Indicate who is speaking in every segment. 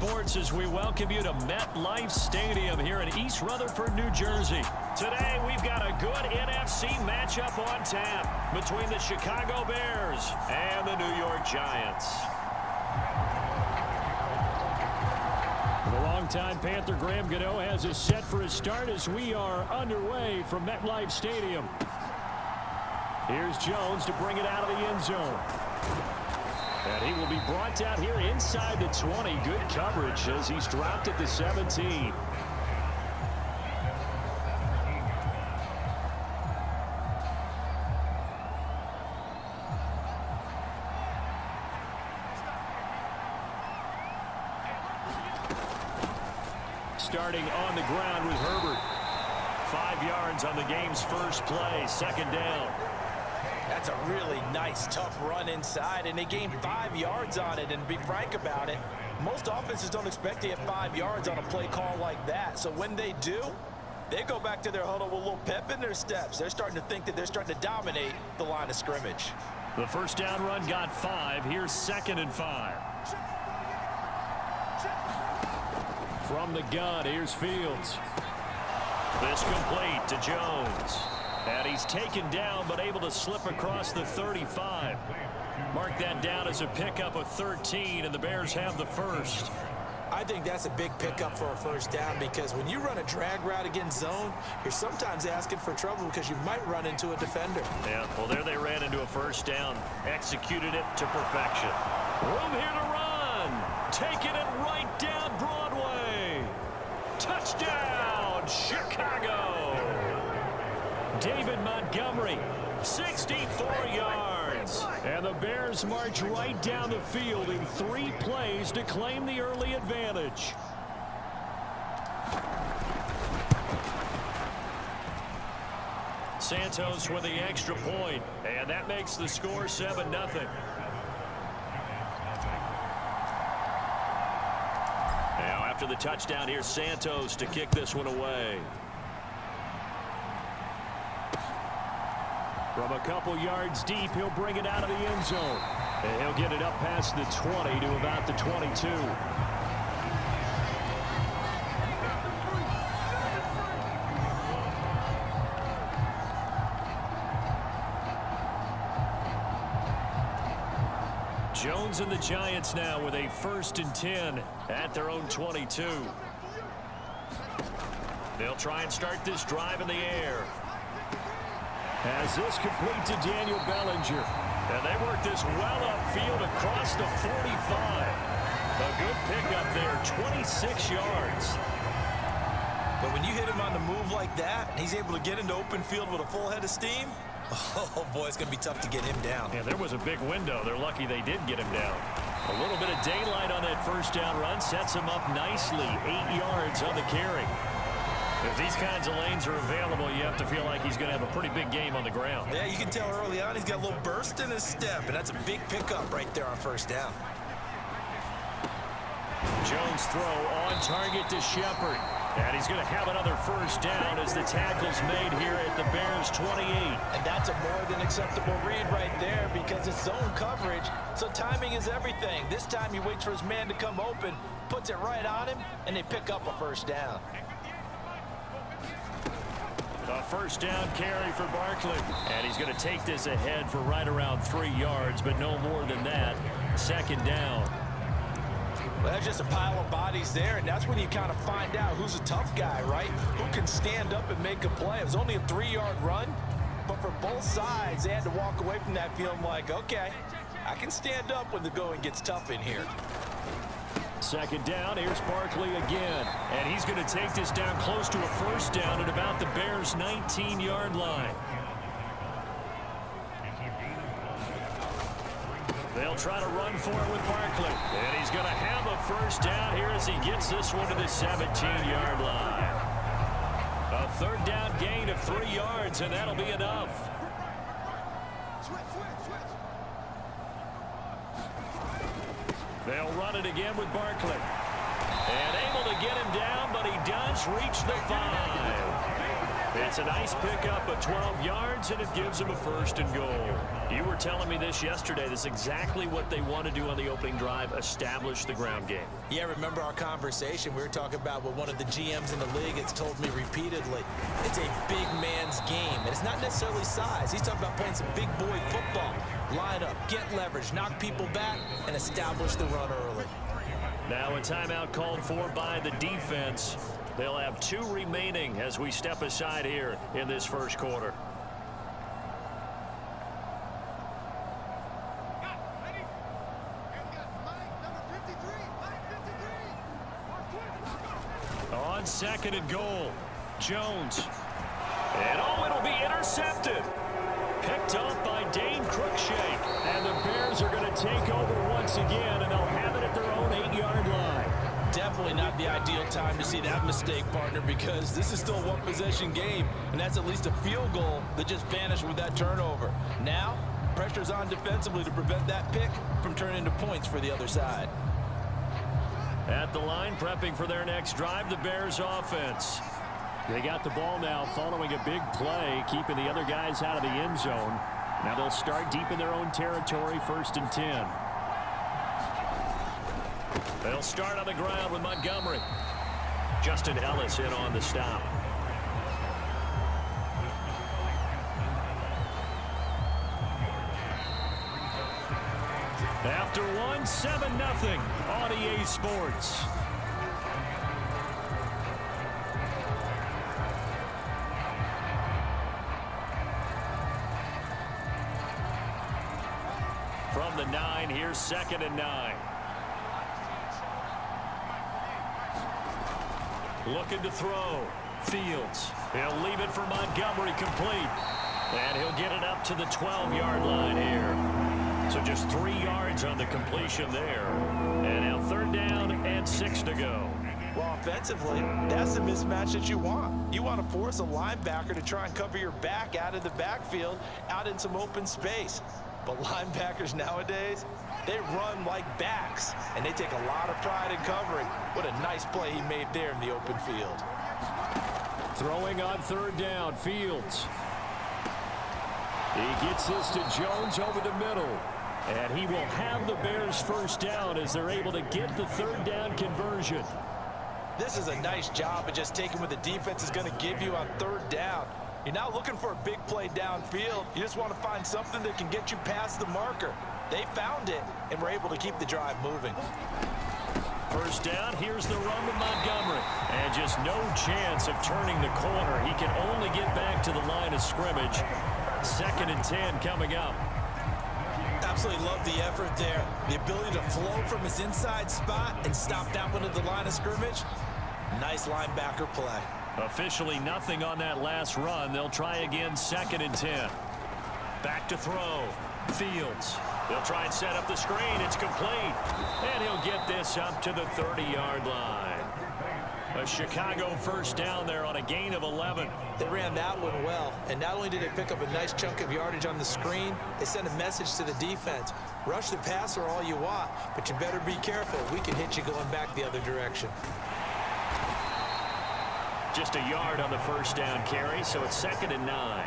Speaker 1: Sports as we welcome you to MetLife Stadium here in East Rutherford, New Jersey. Today, we've got a good NFC matchup on tap between the Chicago Bears and the New York Giants. The longtime Panther Graham Gano has us set for his start as we are underway from MetLife Stadium. Here's Jones to bring it out of the end zone. And he will be brought down here inside the 20. Good coverage as he's dropped at the 17. Starting on the ground with Herbert. 5 yards on the game's first play, second down.
Speaker 2: That's a really nice, tough run inside, and they gained 5 yards on it. And to be frank about it, most offenses don't expect to get 5 yards on a play call like that. So when they do, they go back to their huddle with a little pep in their steps. They're starting to think that they're starting to dominate the line of scrimmage.
Speaker 1: The first down run got 5. Here's 2nd and 5. From the gun, here's Fields. This complete to Jones. And he's taken down, but able to slip across the 35. Mark that down as a pickup of 13, and the Bears have the first.
Speaker 2: I think that's a big pickup for a first down because when you run a drag route against zone, you're sometimes asking for trouble because you might run into a defender.
Speaker 1: Yeah, well, there they ran into a first down. Executed it to perfection. Room here to run. Taking it right down Broadway. Touchdown, Chicago. David Montgomery, 64 yards. And the Bears march right down the field in 3 plays to claim the early advantage. Santos with the extra point, and that makes the score 7-0. Now after the touchdown, here's Santos to kick this one away. From a couple yards deep, he'll bring it out of the end zone. And he'll get it up past the 20 to about the 22. Jones and the Giants now with a 1st and 10 at their own 22. They'll try and start this drive in the air. As this complete to Daniel Bellinger. And they work this well upfield across the 45. A good pickup there, 26 yards.
Speaker 2: But when you hit him on the move like that, and he's able to get into open field with a full head of steam, oh boy, it's going to be tough to get him down.
Speaker 1: Yeah, there was a big window. They're lucky they did get him down. A little bit of daylight on that first down run sets him up nicely. 8 yards on the carry. If these kinds of lanes are available, you have to feel like he's going to have a pretty big game on the ground.
Speaker 2: Yeah, you can tell early on he's got a little burst in his step, and that's a big pickup right there on first down.
Speaker 1: Jones throw on target to Shepard. And he's going to have another first down as the tackle's made here at the Bears' 28.
Speaker 2: And that's a more than acceptable read right there because it's zone coverage, so timing is everything. This time he waits for his man to come open, puts it right on him, and they pick up a first down.
Speaker 1: A first down carry for Barkley. And he's going to take this ahead for right around 3 yards, but no more than that. 2nd down.
Speaker 2: Well, that's just a pile of bodies there, and that's when you kind of find out who's a tough guy, right? Who can stand up and make a play. It was only a 3-yard run, but for both sides, they had to walk away from that feeling like, okay, I can stand up when the going gets tough in here.
Speaker 1: 2nd down, here's Barkley again. And he's going to take this down close to a first down at about the Bears' 19-yard line. They'll try to run for it with Barkley. And he's going to have a first down here as he gets this one to the 17-yard line. A 3rd down gain of 3 yards, and that'll be enough. They'll run it again with Barkley. And able to get him down, but he does reach the 5. It's a nice pickup of 12 yards, and it gives them a 1st and goal. You were telling me this yesterday. This is exactly what they want to do on the opening drive, establish the ground game.
Speaker 2: Yeah, remember our conversation? We were talking about what one of the GMs in the league has told me repeatedly. It's a big man's game, and it's not necessarily size. He's talking about playing some big boy football. Line up, get leverage, knock people back, and establish the run early.
Speaker 1: Now a timeout called for by the defense. They'll have 2 remaining as we step aside here in this first quarter. On 2nd and goal, Jones. And it'll be intercepted. Picked up by Dane Cruikshank. And the Bears are going to take over once again, and they'll have it at their own 8-yard line.
Speaker 2: Definitely not the ideal time to see that mistake, partner, because this is still a one-possession game, and that's at least a field goal that just vanished with that turnover. Now, pressure's on defensively to prevent that pick from turning into points for the other side.
Speaker 1: At the line, prepping for their next drive, the Bears offense. They got the ball now following a big play, keeping the other guys out of the end zone. Now they'll start deep in their own territory, 1st and 10. They'll start on the ground with Montgomery. Justin Ellis in on the stop. After one, 7-0 on EA Sports. From the 9, here's 2nd and 9. Looking to throw. Fields. He'll leave it for Montgomery complete. And he'll get it up to the 12-yard line here. So just 3 yards on the completion there. And now 3rd down and 6 to go.
Speaker 2: Well, offensively, that's the mismatch that you want. You want to force a linebacker to try and cover your back out of the backfield, out in some open space. But linebackers nowadays, they run like backs, and they take a lot of pride in covering. What a nice play he made there in the open field.
Speaker 1: Throwing on 3rd down, Fields. He gets this to Jones over the middle. And he will have the Bears 1st down as they're able to get the 3rd down conversion.
Speaker 2: This is a nice job of just taking what the defense is going to give you on 3rd down. You're not looking for a big play downfield. You just want to find something that can get you past the marker. They found it and were able to keep the drive moving.
Speaker 1: 1st down, here's the run with Montgomery. And just no chance of turning the corner. He can only get back to the line of scrimmage. 2nd and 10 coming up.
Speaker 2: Absolutely love the effort there. The ability to flow from his inside spot and stop that one at the line of scrimmage. Nice linebacker play.
Speaker 1: Officially nothing on that last run. They'll try again, 2nd and 10. Back to throw. Fields. They'll try and set up the screen. It's complete. And he'll get this up to the 30-yard line. A Chicago 1st down there on a gain of 11.
Speaker 2: They ran that one well, and not only did they pick up a nice chunk of yardage on the screen, they sent a message to the defense. Rush the passer all you want, but you better be careful. We can hit you going back the other direction.
Speaker 1: Just a yard on the 1st down carry, so it's 2nd and 9.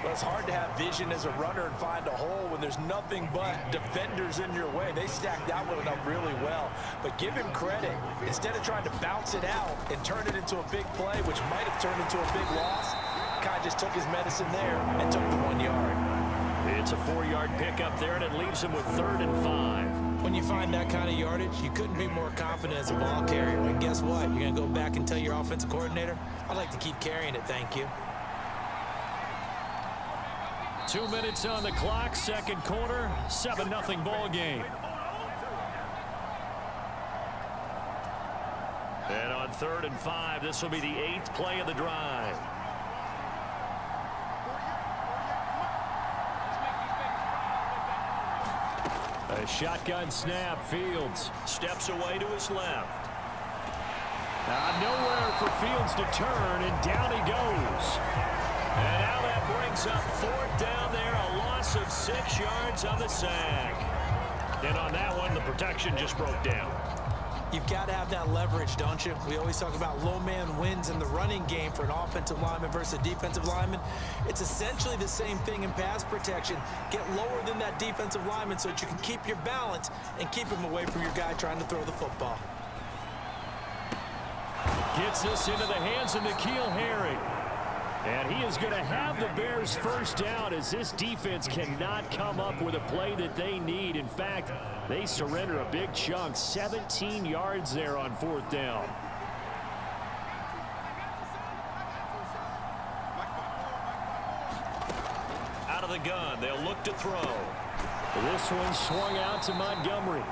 Speaker 2: Well, it's hard to have vision as a runner and find a hole when there's nothing but defenders in your way. They stacked that one up really well. But give him credit. Instead of trying to bounce it out and turn it into a big play, which might have turned into a big loss, Kai just took his medicine there and took the 1 yard.
Speaker 1: It's a 4-yard pickup there, and it leaves him with 3rd and 5.
Speaker 2: When you find that kind of yardage, you couldn't be more confident as a ball carrier. And guess what? You're going to go back and tell your offensive coordinator, I'd like to keep carrying it, thank you.
Speaker 1: 2 minutes on the clock, 2nd quarter, 7-0 ball game. And on 3rd and 5, this will be the 8th play of the drive. A shotgun snap. Fields steps away to his left. Nowhere for Fields to turn, and down he goes. And now that brings up 4th down there, a loss of 6 yards on the sack. And on that one, the protection just broke down.
Speaker 2: You've got to have that leverage, don't you? We always talk about low man wins in the running game for an offensive lineman versus a defensive lineman. It's essentially the same thing in pass protection. Get lower than that defensive lineman so that you can keep your balance and keep him away from your guy trying to throw the football.
Speaker 1: Gets this into the hands of N'Keal Harry. And he is going to have the Bears first down as this defense cannot come up with a play that they need. In fact, they surrender a big chunk, 17 yards there on fourth down. Out of the gun, they'll look to throw. This one swung out to Montgomery.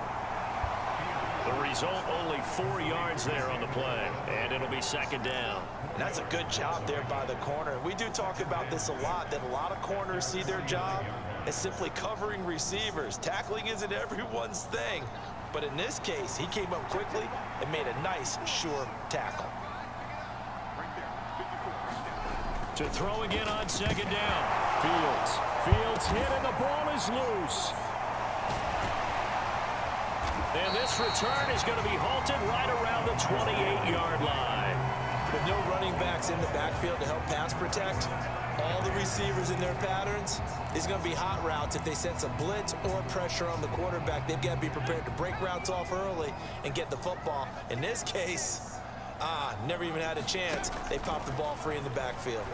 Speaker 1: The result, only 4 yards there on the play, and it'll be second down.
Speaker 2: And that's a good job there by the corner. We do talk about this a lot, that a lot of corners see their job as simply covering receivers. Tackling isn't everyone's thing. But in this case, he came up quickly and made a nice, sure tackle.
Speaker 1: To throw again on second down. Fields hit, and the ball is loose. And this return is going to be halted right around the 28-yard line.
Speaker 2: With no running backs in the backfield to help pass protect, all the receivers in their patterns, these are going to be hot routes. If they sense a blitz or pressure on the quarterback, they've got to be prepared to break routes off early and get the football. In this case, never even had a chance. They popped the ball free in the backfield.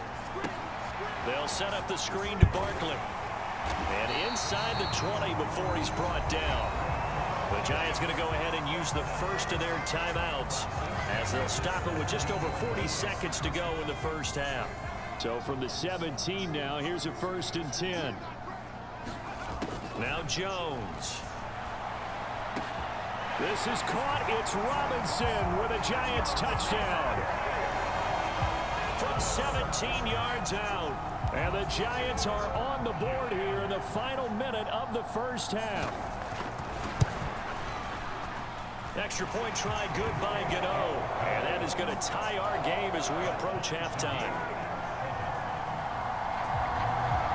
Speaker 1: They'll set up the screen to Barkley. And inside the 20 before he's brought down. The Giants going to go ahead and use the first of their timeouts as they'll stop it with just over 40 seconds to go in the first half. So from the 17 now, here's a 1st and 10. Now Jones. This is caught. It's Robinson with a Giants touchdown. From 17 yards out. And the Giants are on the board here in the final minute of the first half. Extra point try good by Gano. And that is going to tie our game as we approach halftime.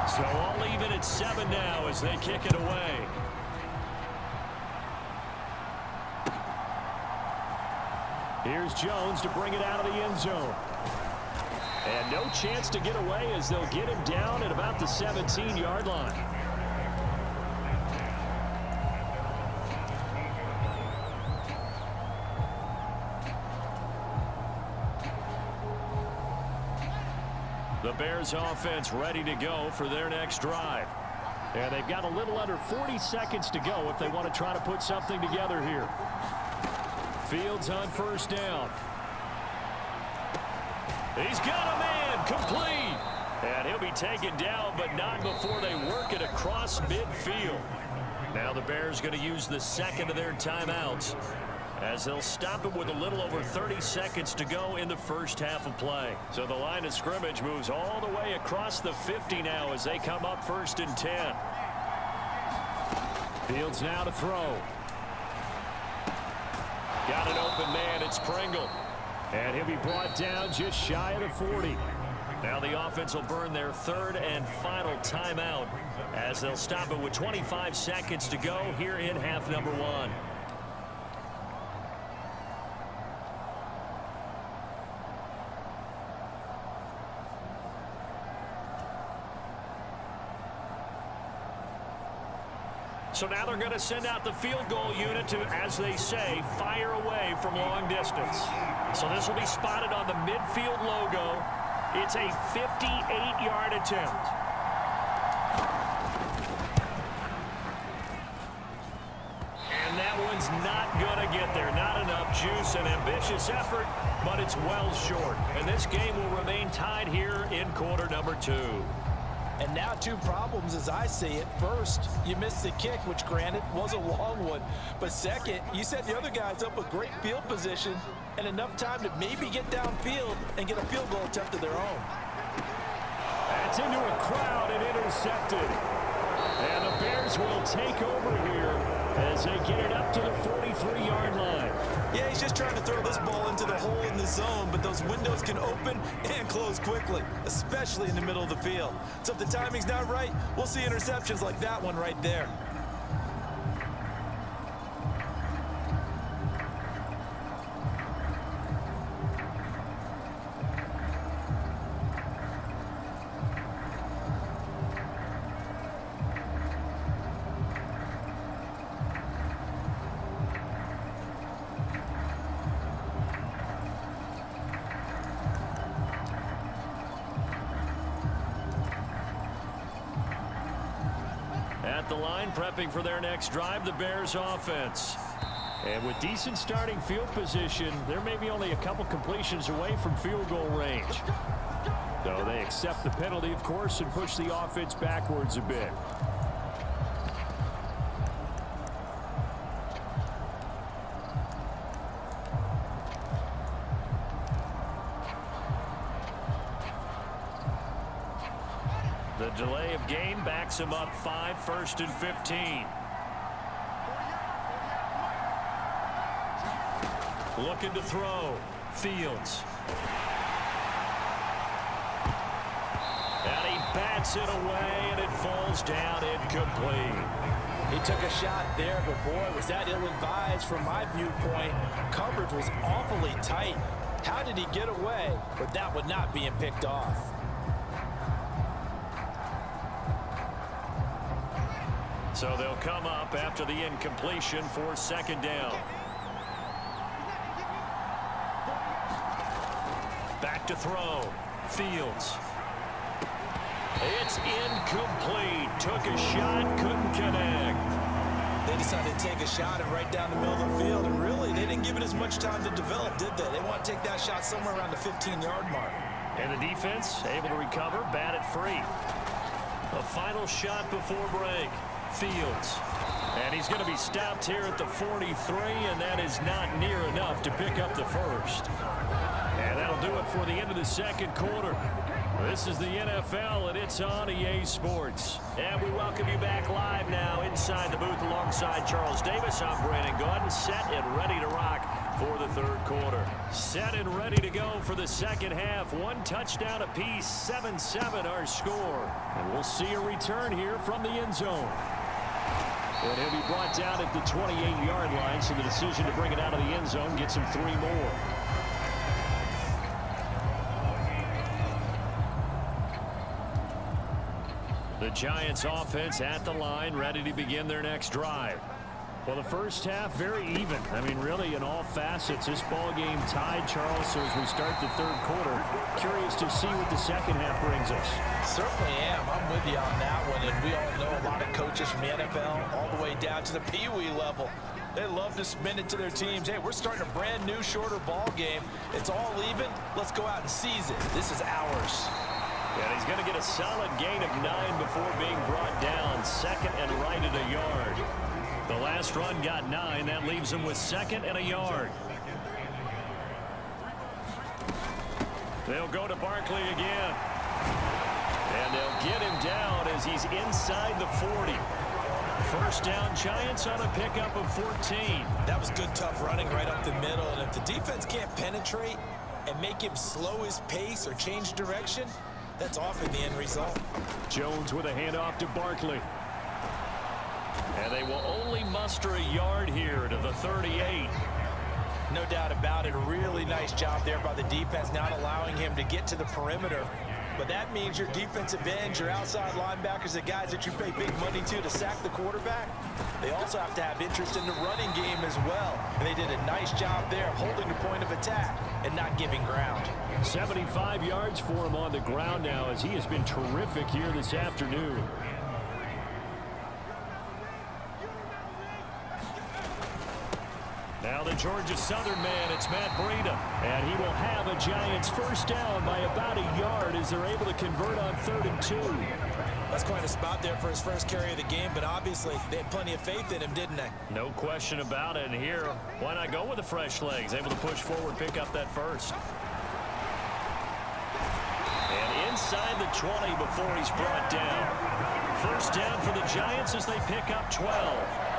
Speaker 1: So all even at 7 now as they kick it away. Here's Jones to bring it out of the end zone. And no chance to get away as they'll get him down at about the 17-yard line. The Bears offense ready to go for their next drive. And they've got a little under 40 seconds to go if they want to try to put something together here. Fields on first down. He's got a man complete. And he'll be taken down, but not before they work it across midfield. Now the Bears going to use the second of their timeouts as they'll stop it with a little over 30 seconds to go in the first half of play. So the line of scrimmage moves all the way across the 50 now as they come up 1st and 10. Fields now to throw. Got an open man. It's Pringle. And he'll be brought down just shy of the 40. Now the offense will burn their 3rd and final timeout as they'll stop it with 25 seconds to go here in half number 1. So now they're going to send out the field goal unit to, as they say, fire away from long distance. So this will be spotted on the midfield logo. It's a 58-yard attempt. And that one's not going to get there. Not enough juice. An ambitious effort, but it's well short. And this game will remain tied here in quarter number 2.
Speaker 2: And now 2 problems as I see it. First, you missed the kick, which granted was a long one. But second, you set the other guys up with great field position and enough time to maybe get downfield and get a field goal attempt of their own.
Speaker 1: That's into a crowd and intercepted. And the Bears will take over here as they get it up to the 43-yard line.
Speaker 2: Yeah, he's just trying to throw this ball into the hole in the zone, but those windows can open and close quickly, especially in the middle of the field. So if the timing's not right, we'll see interceptions like that one right there.
Speaker 1: at the line, prepping for their next drive, the Bears offense. And with decent starting field position, they're maybe only a couple completions away from field goal range. So they accept the penalty, of course, and push the offense backwards a bit. The delay of game backs him up 5, 1st and 15. Looking to throw. Fields. And he bats it away, and it falls down incomplete.
Speaker 2: He took a shot there, but boy, was that ill-advised from my viewpoint. Coverage was awfully tight. How did he get away with that one not being picked off?
Speaker 1: So they'll come up after the incompletion for 2nd down. Back to throw. Fields. It's incomplete. Took a shot, couldn't connect.
Speaker 2: They decided to take a shot and right down the middle of the field, and really, they didn't give it as much time to develop, did they? They want to take that shot somewhere around the 15-yard mark.
Speaker 1: And the defense able to recover, bat it free. A final shot before break. Fields. And he's going to be stopped here at the 43, and that is not near enough to pick up the first. And that'll do it for the end of the 2nd quarter. This is the NFL, and it's on EA Sports. And we welcome you back live now inside the booth alongside Charles Davis. I'm Brandon Gordon, set and ready to rock for the 3rd quarter. Set and ready to go for the 2nd half. 1 touchdown apiece, 7-7 our score. And we'll see a return here from the end zone. And he'll be brought down at the 28-yard line, so the decision to bring it out of the end zone gets him 3 more. The Giants offense at the line, ready to begin their next drive. Well, the first half, very even. I mean, really, in all facets, this ball game tied, Charles. So as we start the 3rd quarter, curious to see what the 2nd half brings us.
Speaker 2: Certainly am. I'm with you on that one. And we all know a lot of coaches from the NFL all the way down to the Pee-wee level. They love to spin it to their teams. Hey, we're starting a brand new, shorter ball game. It's all even. Let's go out and seize it. This is ours.
Speaker 1: And he's going to get a solid gain of 9 before being brought down. 2nd and right at a yard. The last run got 9. That leaves him with 2nd and a yard. They'll go to Barkley again. And they'll get him down as he's inside the 40. 1st down, Giants on a pickup of 14.
Speaker 2: That was good, tough running right up the middle. And if the defense can't penetrate and make him slow his pace or change direction, that's often the end result.
Speaker 1: Jones with a handoff to Barkley. And they will only muster a yard here to the 38.
Speaker 2: No doubt about it. A really nice job there by the defense, not allowing him to get to the perimeter. But that means your defensive ends, your outside linebackers, the guys that you pay big money to sack the quarterback, they also have to have interest in the running game as well. And they did a nice job there of holding the point of attack and not giving ground.
Speaker 1: 75 yards for him on the ground now, as he has been terrific here this afternoon. Now the Georgia Southern man, it's Matt Breida. And he will have a Giants 1st down by about a yard as they're able to convert on 3rd and 2.
Speaker 2: That's quite a spot there for his first carry of the game, but obviously they had plenty of faith in him, didn't they?
Speaker 1: No question about it. And here, why not go with the fresh legs? Able to push forward, pick up that first. And inside the 20 before he's brought down. 1st down for the Giants as they pick up 12.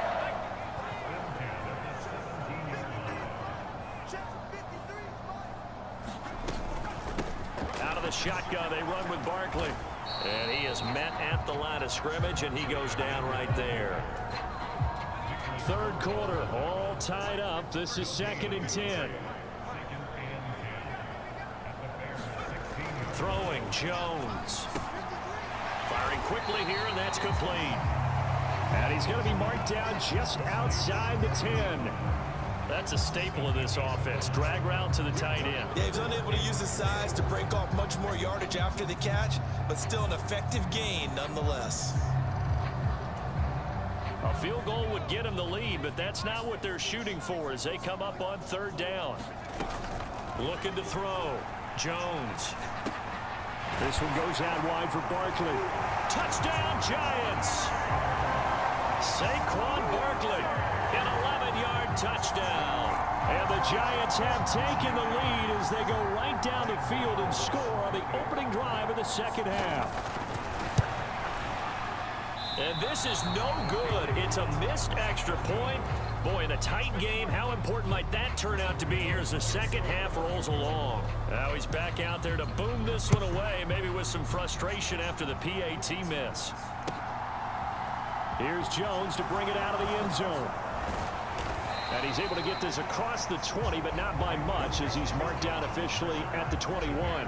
Speaker 1: The shotgun, they run with Barkley. And he is met at the line of scrimmage, and he goes down right there. 3rd quarter, all tied up. This is 2nd and 10. Throwing, Jones. Firing quickly here, and that's complete. And he's going to be marked down just outside the 10. That's a staple of this offense. Drag route to the tight end.
Speaker 2: Yeah, he's unable to use his size to break off much more yardage after the catch, but still an effective gain nonetheless.
Speaker 1: A field goal would get them the lead, but that's not what they're shooting for as they come up on third down. Looking to throw. Jones. This one goes out wide for Barkley. Touchdown, Giants! Saquon Barkley, an 11-yard touchdown. And the Giants have taken the lead as they go right down the field and score on the opening drive of the second half. And this is no good. It's a missed extra point. Boy, in a tight game, how important might that turn out to be here as the second half rolls along? Now he's back out there to boom this one away, maybe with some frustration after the PAT miss. Here's Jones to bring it out of the end zone. And he's able to get this across the 20, but not by much as he's marked down officially at the 21.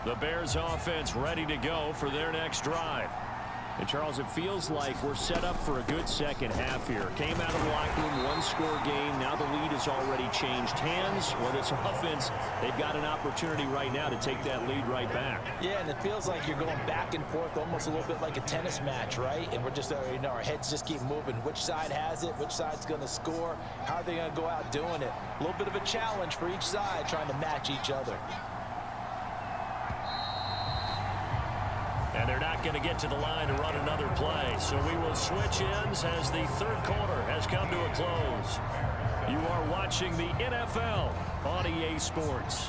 Speaker 1: The Bears offense ready to go for their next drive. And Charles, it feels like we're set up for a good second half here. Came out of the locker room, one-score game. Now the lead has already changed hands. Well, this offense, they've got an opportunity right now to take that lead right back.
Speaker 2: Yeah, and it feels like you're going back and forth almost a little bit like a tennis match, right? And we're just, our heads just keep moving. Which side has it? Which side's going to score? How are they going to go out doing it? A little bit of a challenge for each side trying to match each other.
Speaker 1: And they're not going to get to the line to run another play. So we will switch ends as the third quarter has come to a close. You are watching the NFL on EA Sports.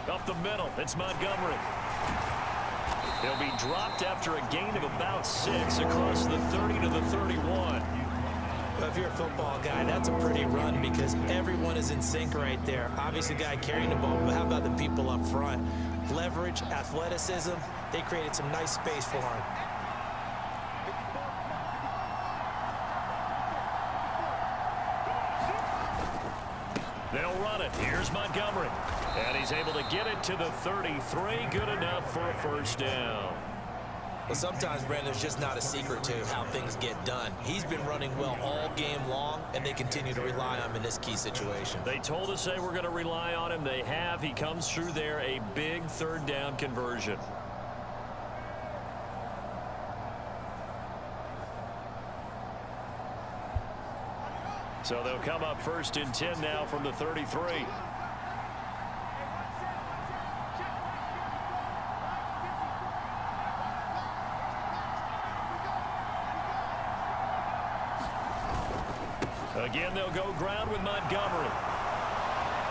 Speaker 1: Up the middle, it's Montgomery. He'll be dropped after a gain of about 6 across the 30 to the 31.
Speaker 2: If you're a football guy, that's a pretty run because everyone is in sync right there. Obviously, the guy carrying the ball, but how about the people up front? Leverage, athleticism, they created some nice space for him.
Speaker 1: They'll run it. Here's Montgomery. And he's able to get it to the 33. Good enough for a first down.
Speaker 2: Well, sometimes, Brandon, there's just not a secret to how things get done. He's been running well all game long, and they continue to rely on him in this key situation.
Speaker 1: They told us they were going to rely on him. They have. He comes through there, a big third down conversion. So they'll come up first and 10 now from the 33. Again, they'll go ground with Montgomery.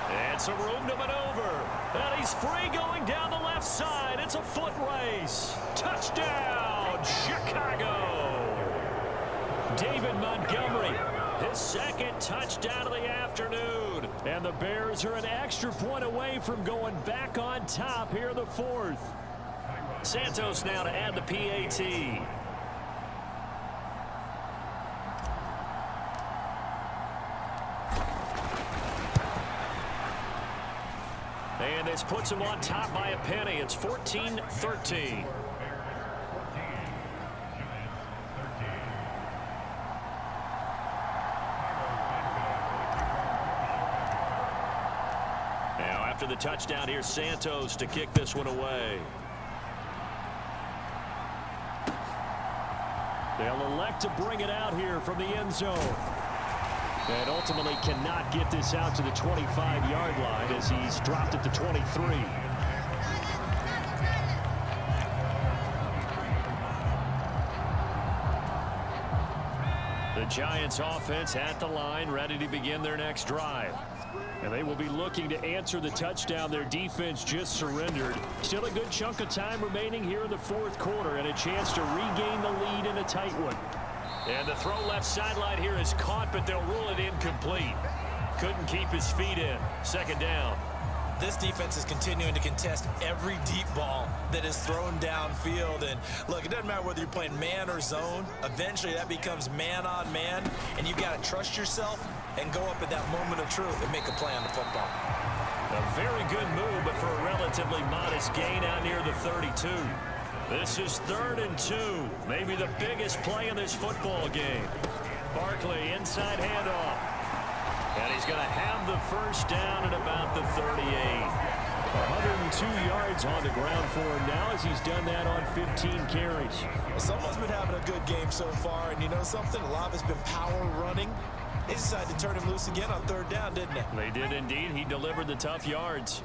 Speaker 1: And some room to maneuver. And he's free going down the left side. It's a foot race. Touchdown, Chicago. David Montgomery, his second touchdown of the afternoon. And the Bears are an extra point away from going back on top here in the fourth. Santos now to add the PAT. And this puts him on top by a penny. It's 14-13. Now after the touchdown, here's Santos to kick this one away. They'll elect to bring it out here from the end zone. And ultimately cannot get this out to the 25-yard line as he's dropped at the 23. The Giants offense at the line, ready to begin their next drive. And they will be looking to answer the touchdown their defense just surrendered. Still a good chunk of time remaining here in the fourth quarter and a chance to regain the lead in a tight one. And the throw left sideline here is caught, but they'll rule it incomplete. Couldn't keep his feet in. Second down.
Speaker 2: This defense is continuing to contest every deep ball that is thrown downfield. And look, it doesn't matter whether you're playing man or zone. Eventually that becomes man on man, and you've got to trust yourself and go up at that moment of truth and make a play on the football.
Speaker 1: A very good move, but for a relatively modest gain out near the 32. This is 3rd and 2. Maybe the biggest play in this football game. Barkley, inside handoff. And he's going to have the first down at about the 38. 102 yards on the ground for him now as he's done that on 15 carries.
Speaker 2: Someone's been having a good game so far, and you know something? A lot of it's been power running. They decided to turn him loose again on 3rd down, didn't they?
Speaker 1: They did indeed. He delivered the tough yards.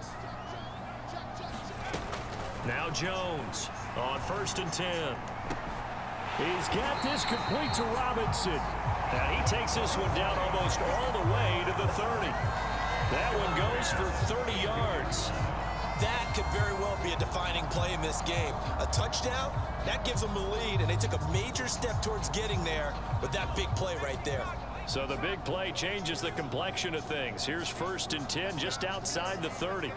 Speaker 1: Now Jones on 1st and 10. He's got this complete to Robinson. And he takes this one down almost all the way to the 30. That one goes for 30 yards.
Speaker 2: That could very well be a defining play in this game. A touchdown, that gives them the lead, and they took a major step towards getting there with that big play right there.
Speaker 1: So the big play changes the complexion of things. Here's 1st and 10 just outside the 30.